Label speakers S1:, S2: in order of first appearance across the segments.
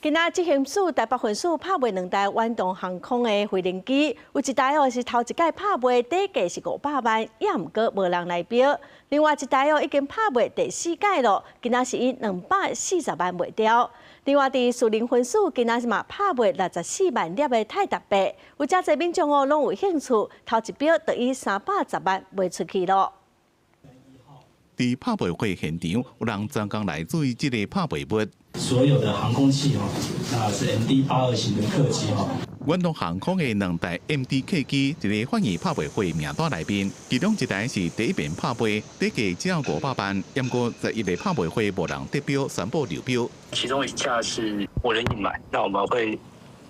S1: 今仔执行署台北分署拍卖2台远东航空的飞行机，有一台是头一届拍卖，底价是500万，也毋过无人来标；另外一台已经拍卖第4届了，今仔是以240万卖掉。另外，伫树林分署今仔是嘛拍卖64万粒的泰达币，有真侪民众拢有兴趣，头一标就以310万卖出去了。
S2: 伫拍卖会现场，有人专工来注意这个拍卖物。
S3: 所有的航空器那是 MD-82型的客机
S2: 远东航空的2台 MD 客机，一个欢迎拍卖会名单内面，其中一台是第一遍拍卖，底价只要500万，不过11个拍卖会无人得标，宣布流标。
S4: 其中一架是无人应买，那我们会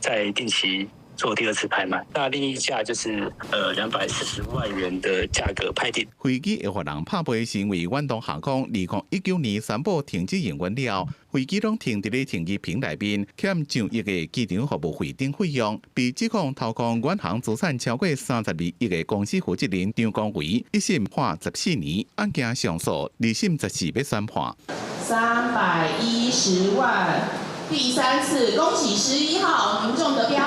S4: 再定期做第2次拍卖。那另一架就是240万元的价格拍定。
S2: 飞机会让人拍卖，是因为远东航空2019年宣布停止营运了，飞机拢停伫咧停机坪内面，欠上亿个机场服务费等费用，被指控掏空远航资产超过32亿个公司负责人张光伟一审判14年，案件上诉2审14要宣判。
S5: 310万，第3次，恭喜11号民众得标。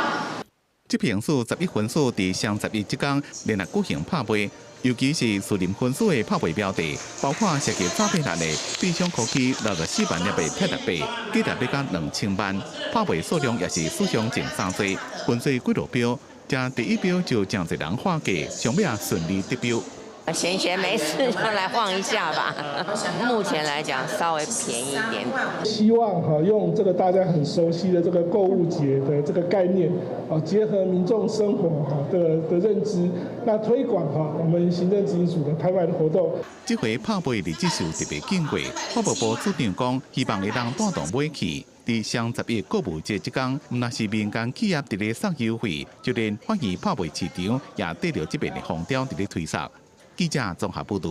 S2: 执行署11分署伫双11这天连续举行拍卖，尤其是树林分署的拍卖标的，包括涉及诈骗案的飞翔科技64万粒的泰达币，价值要到2000万，拍卖数量也是史上前3多，分水几落标，才第1标就真侪人画价，上尾顺利得标。
S6: 闲闲没事就来晃一下吧。目前来讲稍微便宜一点。
S7: 希望用这个大家很熟悉的这个购物节的这个概念，结合民众生活的认知，那推广我们行政执行署的拍卖的活动。
S2: 这回拍卖日子是特别紧过，发布部主张讲，希望会当带动买气。伫双11购物节这天，毋但是民间企业伫咧送优惠，就连欢喜拍卖市场也得到这边的风潮伫咧推动。记者综合报道。